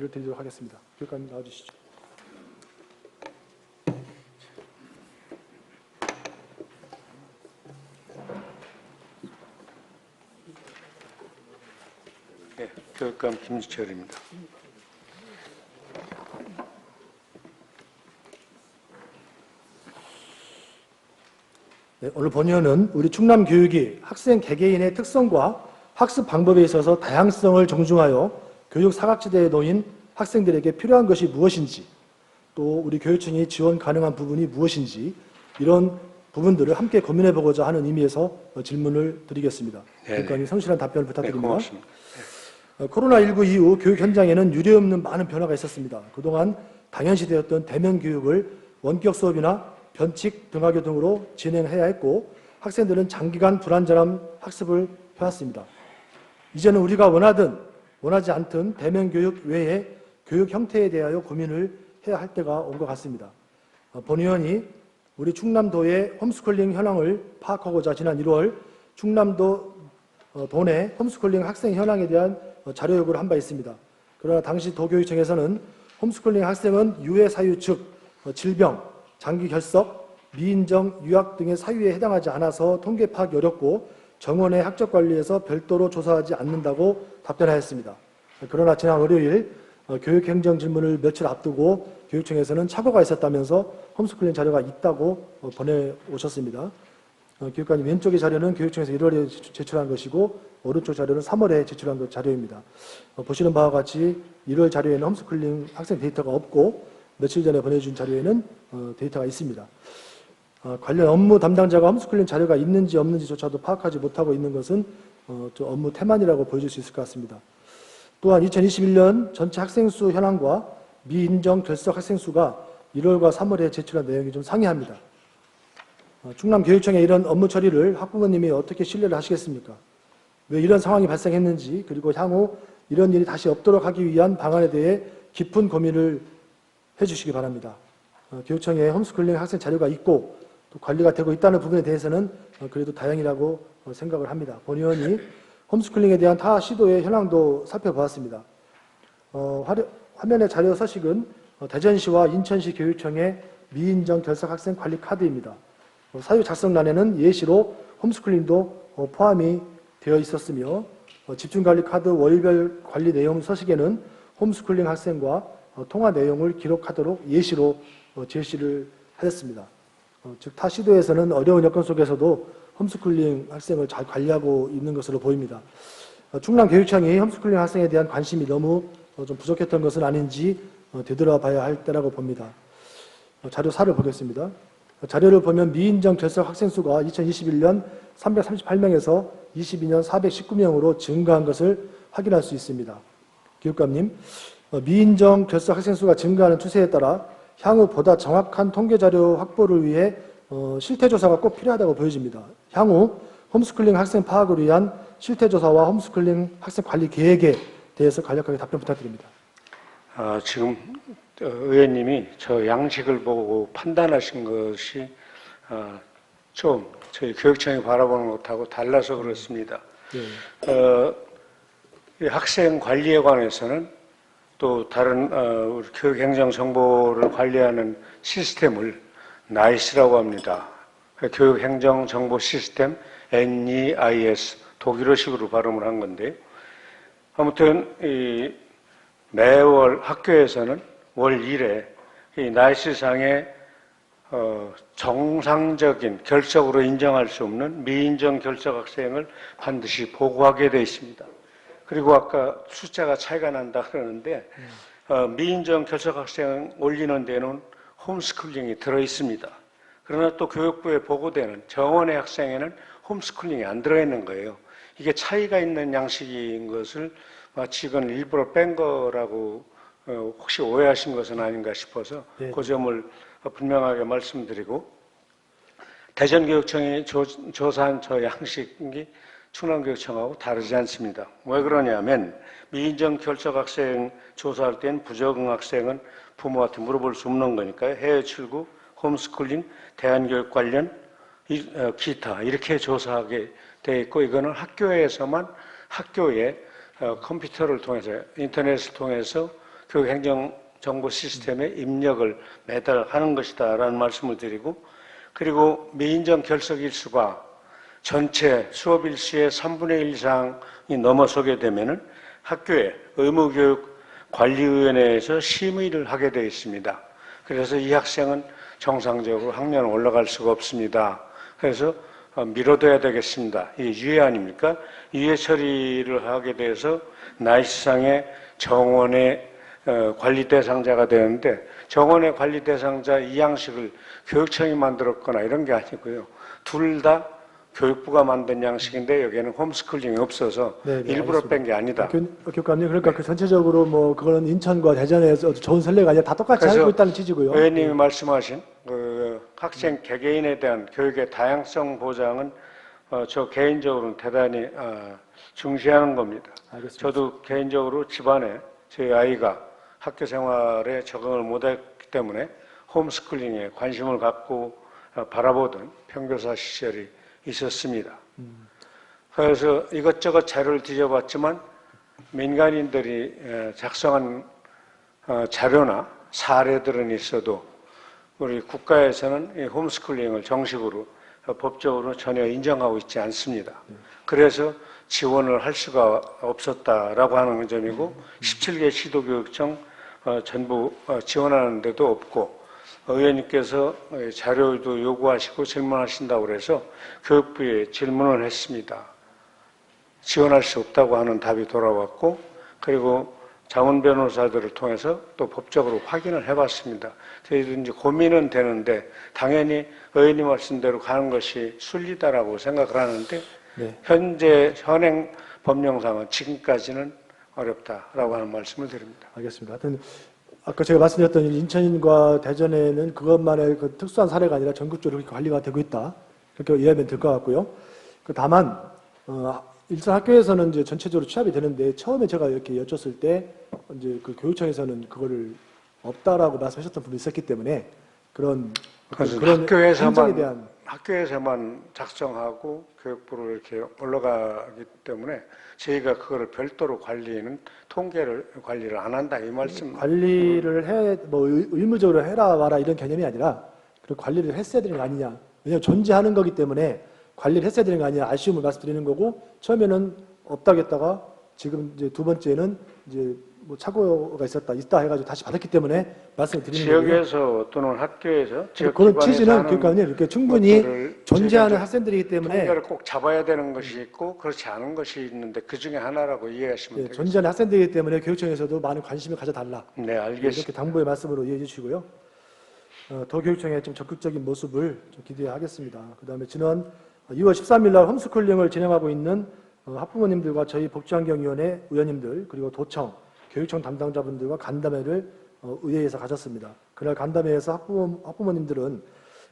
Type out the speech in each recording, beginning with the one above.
드리도록 하겠습니다. 교육관님 나와주시죠. 네, 교육감 김지철입니다. 네, 오늘 본의원은 우리 충남교육이 학생 개개인의 특성과 학습 방법에 있어서 다양성을 존중하여 교육 사각지대에 놓인 학생들에게 필요한 것이 무엇인지, 또 우리 교육청이 지원 가능한 부분이 무엇인지, 이런 부분들을 함께 고민해 보고자 하는 의미에서 질문을 드리겠습니다. 교육관님 성실한 답변을 부탁드립니다. 네, 고맙습니다. 코로나19 이후 교육 현장에는 유례없는 많은 변화가 있었습니다. 그동안 당연시되었던 대면 교육을 원격 수업이나 변칙 등하교 등으로 진행해야 했고, 학생들은 장기간 불안전한 학습을 해왔습니다. 이제는 우리가 원하든 원하지 않든 대면 교육 외에 교육 형태에 대하여 고민을 해야 할 때가 온 것 같습니다. 본 의원이 우리 충남도의 홈스쿨링 현황을 파악하고자 지난 1월 충남도 도내 홈스쿨링 학생 현황에 대한 자료 요구를 한 바 있습니다. 그러나 당시 도교육청에서는 홈스쿨링 학생은 유해 사유 즉 질병, 장기 결석, 미인정, 유학 등의 사유에 해당하지 않아서 통계 파악이 어렵고 정원의 학적 관리에서 별도로 조사하지 않는다고 답변하였습니다. 그러나 지난 월요일 교육행정 질문을 며칠 앞두고 교육청에서는 착오가 있었다면서 홈스쿨링 자료가 있다고 보내오셨습니다. 교육관님 왼쪽의 자료는 교육청에서 1월에 제출한 것이고 오른쪽 자료는 3월에 제출한 자료입니다. 보시는 바와 같이 1월 자료에는 홈스쿨링 학생 데이터가 없고 며칠 전에 보내준 자료에는 데이터가 있습니다. 관련 업무 담당자가 홈스쿨링 자료가 있는지 없는지조차도 파악하지 못하고 있는 것은 업무 태만이라고 보여줄 수 있을 것 같습니다. 또한 2021년 전체 학생 수 현황과 미인정 결석 학생 수가 1월과 3월에 제출한 내용이 좀 상이합니다. 충남교육청의 이런 업무 처리를 학부모님이 어떻게 신뢰를 하시겠습니까? 왜 이런 상황이 발생했는지, 그리고 향후 이런 일이 다시 없도록 하기 위한 방안에 대해 깊은 고민을 해주시기 바랍니다. 교육청에 홈스쿨링 학생 자료가 있고 또 관리가 되고 있다는 부분에 대해서는 그래도 다행이라고 생각을 합니다. 본 의원이 홈스쿨링에 대한 타 시도의 현황도 살펴보았습니다. 화면의 자료 서식은 대전시와 인천시 교육청의 미인정 결석 학생 관리 카드입니다. 사유 작성란에는 예시로 홈스쿨링도 포함이 되어 있었으며 집중관리 카드 월별 관리 내용 서식에는 홈스쿨링 학생과 통화 내용을 기록하도록 예시로 제시를 하였습니다. 즉 타 시도에서는 어려운 여건 속에서도 홈스쿨링 학생을 잘 관리하고 있는 것으로 보입니다. 충남교육청이 홈스쿨링 학생에 대한 관심이 너무 좀 부족했던 것은 아닌지 되돌아봐야 할 때라고 봅니다. 자료 4를 보겠습니다. 자료를 보면 미인정 결석 학생 수가 2021년 338명에서 22년 419명으로 증가한 것을 확인할 수 있습니다. 교육감님, 미인정 결석 학생 수가 증가하는 추세에 따라 향후 보다 정확한 통계자료 확보를 위해 실태조사가 꼭 필요하다고 보여집니다. 향후 홈스쿨링 학생 파악을 위한 실태조사와 홈스쿨링 학생 관리 계획에 대해서 간략하게 답변 부탁드립니다. 지금 의원님이 저 양식을 보고 판단하신 것이 좀 저희 교육청이 바라보는 것하고 달라서 그렇습니다. 이 학생 관리에 관해서는 또 다른 우리 교육행정정보를 관리하는 시스템을 NICE라고 합니다. 교육행정정보시스템 NEIS, 독일어식으로 발음을 한 건데, 아무튼 이 매월 학교에서는 월 1회 이 NICE상의 정상적인 결석으로 인정할 수 없는 미인정 결석 학생을 반드시 보고하게 되어 있습니다. 그리고 아까 숫자가 차이가 난다 그러는데 미인정 결석 학생 올리는 데는 홈스쿨링이 들어 있습니다. 그러나 또 교육부에 보고되는 정원의 학생에는 홈스쿨링이 안 들어있는 거예요. 이게 차이가 있는 양식인 것을 마치 이건 일부러 뺀 거라고 혹시 오해하신 것은 아닌가 싶어서 그 점을 분명하게 말씀드리고, 대전교육청이 조사한 저 양식이 충남교육청하고 다르지 않습니다. 왜 그러냐면 미인정 결석 학생 조사할 땐 부적응 학생은 부모한테 물어볼 수 없는 거니까요. 해외 출국, 홈스쿨링, 대안교육 관련, 기타 이렇게 조사하게 돼 있고, 이거는 학교에서만 학교에 컴퓨터를 통해서 인터넷을 통해서 교육행정정보 시스템에 입력을 매달 하는 것이다라는 말씀을 드리고, 그리고 미인정 결석 일수가 전체 수업 일수의 3분의 1 이상이 넘어서게 되면은 학교에 의무교육관리위원회에서 심의를 하게 되어 있습니다. 그래서 이 학생은 정상적으로 학년 올라갈 수가 없습니다. 그래서 미뤄둬야 되겠습니다. 이게 유예 아닙니까? 유예 처리를 하게 돼서 나이스상의 정원의 관리 대상자가 되는데, 정원의 관리 대상자 이 양식을 교육청이 만들었거나 이런 게 아니고요. 둘 다 교육부가 만든 양식인데 여기에는 홈스쿨링이 없어서 일부러 뺀 게 아니다. 교육감님, 그러니까 그 전체적으로 뭐 그거는 인천과 대전에서 좋은 선례가 아니라 다 똑같이 하고 있다는 취지고요. 의원님이 말씀하신 그 학생 개개인에 대한 교육의 다양성 보장은 저 개인적으로는 대단히 중시하는 겁니다. 알겠습니다. 저도 개인적으로 집안에 저희 아이가 학교 생활에 적응을 못했기 때문에 홈스쿨링에 관심을 갖고 바라보던 평교사 시절이 있었습니다. 그래서 이것저것 자료를 뒤져봤지만 민간인들이 작성한 자료나 사례들은 있어도 우리 국가에서는 이 홈스쿨링을 정식으로 법적으로 전혀 인정하고 있지 않습니다. 그래서 지원을 할 수가 없었다라고 하는 점이고, 17개 시도교육청 전부 지원하는 데도 없고, 의원님께서 자료도 요구하시고 질문하신다고 그래서 교육부에 질문을 했습니다. 지원할 수 없다고 하는 답이 돌아왔고, 그리고 자문 변호사들을 통해서 또 법적으로 확인을 해봤습니다. 저희도 이제 고민은 되는데 당연히 의원님 말씀대로 가는 것이 순리다라고 생각을 하는데, 현재 현행 법령상은 지금까지는 어렵다라고 하는 말씀을 드립니다. 알겠습니다. 하여튼 아까 제가 말씀드렸던 인천과 대전에는 그것만의 그 특수한 사례가 아니라 전국적으로 그렇게 관리가 되고 있다, 그렇게 이해하면 될 것 같고요. 다만 일선 학교에서는 이제 전체적으로 취합이 되는데, 처음에 제가 이렇게 여쭸을 때 이제 그 교육청에서는 그거를 없다라고 말씀하셨던 분이 있었기 때문에 그런 행정에 대한 학교에서만 작성하고 교육부로 이렇게 올라가기 때문에 저희가 그거를 별도로 관리를 안 한다 이 말씀. 관리를 뭐 의무적으로 해라 와라 이런 개념이 아니라 그 관리를 했어야 되는 거 아니냐. 왜냐하면 존재하는 거기 때문에 관리를 했어야 되는 거 아니냐, 아쉬움을 말씀드리는 거고, 처음에는 없다겠다가 지금 이제 두 번째는 이제 뭐 착오가 있다 해가지고 다시 받았기 때문에 말씀을 드리는 거고요. 지역에서 또는 학교에서 지역 그런 기반에서 취지는 교육감님 이렇게 충분히 존재하는 학생들이기 때문에 통계를 꼭 잡아야 되는 것이 있고 그렇지 않은 것이 있는데 그 중에 하나라고 이해하시면 되겠습니다. 존재하는 학생들이기 때문에 교육청에서도 많은 관심을 가져달라. 네, 알겠습니다. 이렇게 당부의 말씀으로 이해해 주시고요. 더 교육청의 좀 적극적인 모습을 좀 기대하겠습니다. 그다음에 지난 2월 13일 날 홈스쿨링을 진행하고 있는 학부모님들과 저희 복지환경위원회 의원님들, 그리고 도청, 교육청 담당자분들과 간담회를 의회에서 가졌습니다. 그날 간담회에서 학부모님들은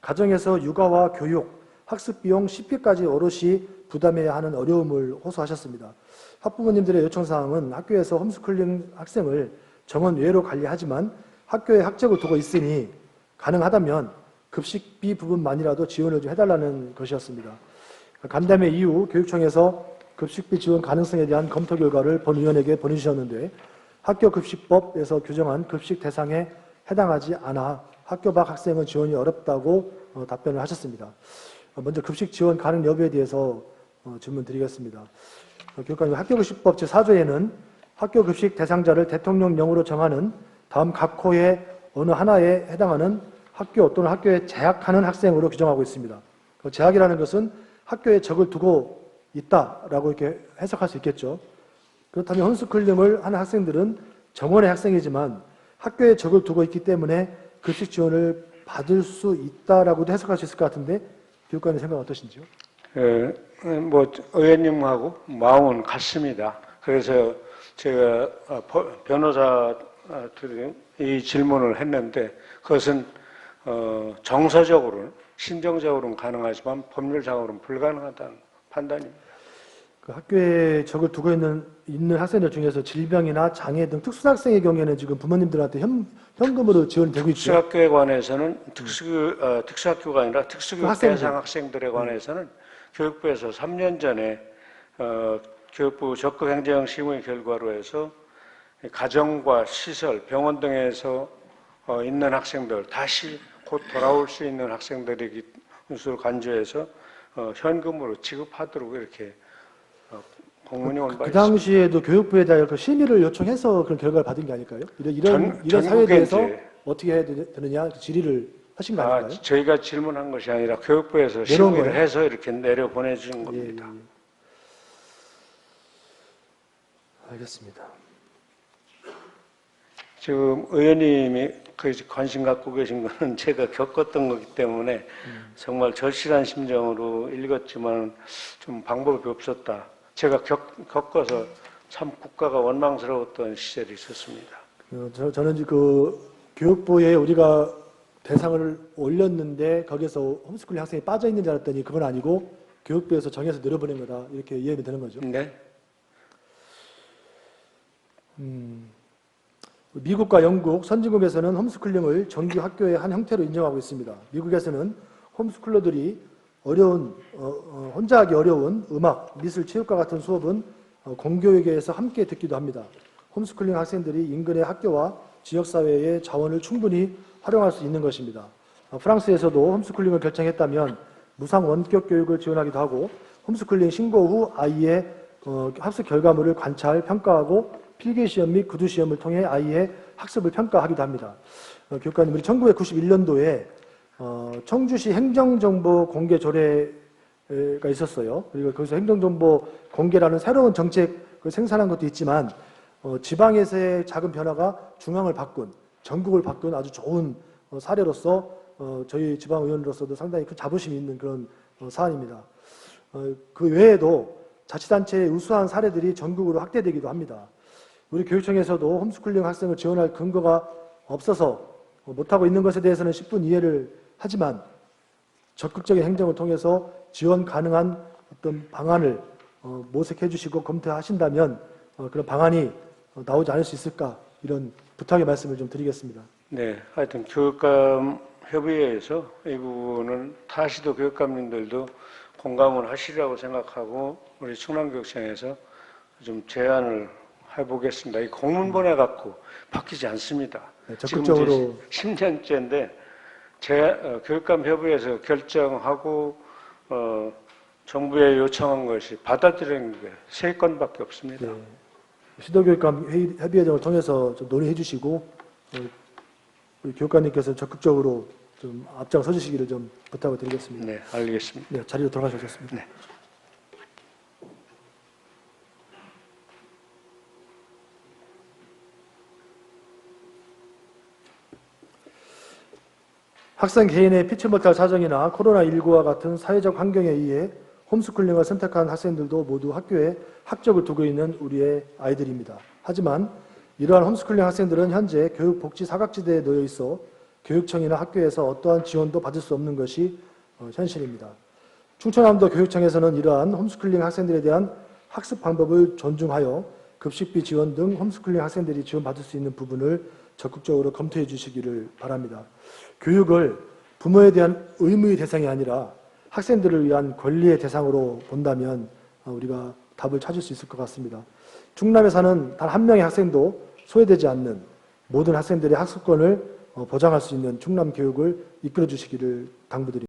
가정에서 육아와 교육, 학습 비용, 식비까지 오롯이 부담해야 하는 어려움을 호소하셨습니다. 학부모님들의 요청사항은 학교에서 홈스쿨링 학생을 정원 외로 관리하지만 학교에 학적을 두고 있으니 가능하다면 급식비 부분만이라도 지원을 좀 해달라는 것이었습니다. 간담회 이후 교육청에서 급식비 지원 가능성에 대한 검토 결과를 본위원에게 보내주셨는데, 학교급식법에서 규정한 급식 대상에 해당하지 않아 학교 밖 학생은 지원이 어렵다고 답변을 하셨습니다. 먼저 급식 지원 가능 여부에 대해서 질문 드리겠습니다. 교육감님, 학교급식법 제4조에는 학교급식 대상자를 대통령령으로 정하는 다음 각 호의 어느 하나에 해당하는 학교 또는 학교에 재학하는 학생으로 규정하고 있습니다. 재학이라는 것은 학교에 적을 두고 있다라고 이렇게 해석할 수 있겠죠. 그렇다면 홈스쿨링을 하는 학생들은 정원의 학생이지만 학교에 적을 두고 있기 때문에 급식 지원을 받을 수 있다라고도 해석할 수 있을 것 같은데, 교육관의 생각 어떠신지요? 뭐 의원님하고 마음은 같습니다. 그래서 제가 변호사들이 이 질문을 했는데, 그것은 정서적으로는 신정적으로는 가능하지만 법률상으로는 불가능하다는 판단입니다. 그 학교에 적을 두고 있는 학생들 중에서 질병이나 장애 등 특수학생의 경우에는 지금 부모님들한테 현금으로 지원이 되고 있죠. 특수학교에 관해서는 특수학교가 아니라 특수교육 학생들. 대상 학생들에 관해서는 교육부에서 3년 전에 교육부 적극행정심의 결과로 해서 가정과 시설, 병원 등에서 있는 학생들 다시 곧 돌아올 수 있는 학생들에게 것을 간주해서 현금으로 지급하도록 이렇게 공문이 온 바 그 있습니다. 당시에도 교육부에 대하여 그 심의를 요청해서 그런 결과를 받은 게 아닐까요? 이런 사회에 전국에 대해서 이제 어떻게 해야 되느냐 질의를 하신 거 아닐까요? 저희가 질문한 것이 아니라 교육부에서 내려온 심의를 거예요? 해서 이렇게 내려 보내준 예, 겁니다. 알겠습니다. 지금 의원님이 그 관심 갖고 계신 거는 제가 겪었던 거기 때문에 정말 절실한 심정으로 읽었지만 좀 방법이 없었다. 제가 겪어서 참 국가가 원망스러웠던 시절이 있었습니다. 저는 그 교육부에 우리가 대상을 올렸는데 거기서 홈스쿨링 학생이 빠져 있는 줄 알았더니 그건 아니고 교육부에서 정해서 내려보낸 거다 이렇게 이해가 되는 거죠. 네. 미국과 영국, 선진국에서는 홈스쿨링을 정규 학교의 한 형태로 인정하고 있습니다. 미국에서는 홈스쿨러들이 혼자 하기 어려운 음악, 미술, 체육과 같은 수업은 공교육에서 함께 듣기도 합니다. 홈스쿨링 학생들이 인근의 학교와 지역사회의 자원을 충분히 활용할 수 있는 것입니다. 프랑스에서도 홈스쿨링을 결정했다면 무상 원격 교육을 지원하기도 하고 홈스쿨링 신고 후 아이의 학습 결과물을 관찰, 평가하고 필기시험 및 구두시험을 통해 아이의 학습을 평가하기도 합니다. 교육관님, 우리 1991년도에 청주시 행정정보 공개 조례가 있었어요. 그리고 거기서 행정정보 공개라는 새로운 정책을 생산한 것도 있지만 지방에서의 작은 변화가 중앙을 바꾼, 전국을 바꾼 아주 좋은 사례로서 저희 지방의원으로서도 상당히 큰 자부심이 있는 그런 사안입니다. 그 외에도 자치단체의 우수한 사례들이 전국으로 확대되기도 합니다. 우리 교육청에서도 홈스쿨링 학생을 지원할 근거가 없어서 못하고 있는 것에 대해서는 10분 이해를 하지만 적극적인 행정을 통해서 지원 가능한 어떤 방안을 모색해 주시고 검토하신다면 그런 방안이 나오지 않을 수 있을까 이런 부탁의 말씀을 좀 드리겠습니다. 네, 하여튼 교육감 협의회에서 이 부분은 타시도 교육감님들도 공감을 하시리라고 생각하고 우리 충남교육청에서 좀 제안을 해보겠습니다. 이 공문 보내갖고 바뀌지 않습니다. 네, 적극적으로 10년째인데 교육감 협의회에서 결정하고 정부에 요청한 것이 받아들이는 게 3건밖에 없습니다. 네, 시도교육감 협의회 등을 통해서 좀 논의해 주시고 우리 교육관님께서 적극적으로 좀 앞장서 주시기를 좀 부탁을 드리겠습니다. 네, 알겠습니다. 네, 자리로 돌아가셔겠습니다. 네. 학생 개인의 피치 못할 사정이나 코로나19와 같은 사회적 환경에 의해 홈스쿨링을 선택한 학생들도 모두 학교에 학적을 두고 있는 우리의 아이들입니다. 하지만 이러한 홈스쿨링 학생들은 현재 교육복지 사각지대에 놓여 있어 교육청이나 학교에서 어떠한 지원도 받을 수 없는 것이 현실입니다. 충청남도 교육청에서는 이러한 홈스쿨링 학생들에 대한 학습 방법을 존중하여 급식비 지원 등 홈스쿨링 학생들이 지원받을 수 있는 부분을 적극적으로 검토해 주시기를 바랍니다. 교육을 부모에 대한 의무의 대상이 아니라 학생들을 위한 권리의 대상으로 본다면 우리가 답을 찾을 수 있을 것 같습니다. 충남에 사는 단 한 명의 학생도 소외되지 않는 모든 학생들의 학습권을 보장할 수 있는 충남 교육을 이끌어 주시기를 당부드립니다.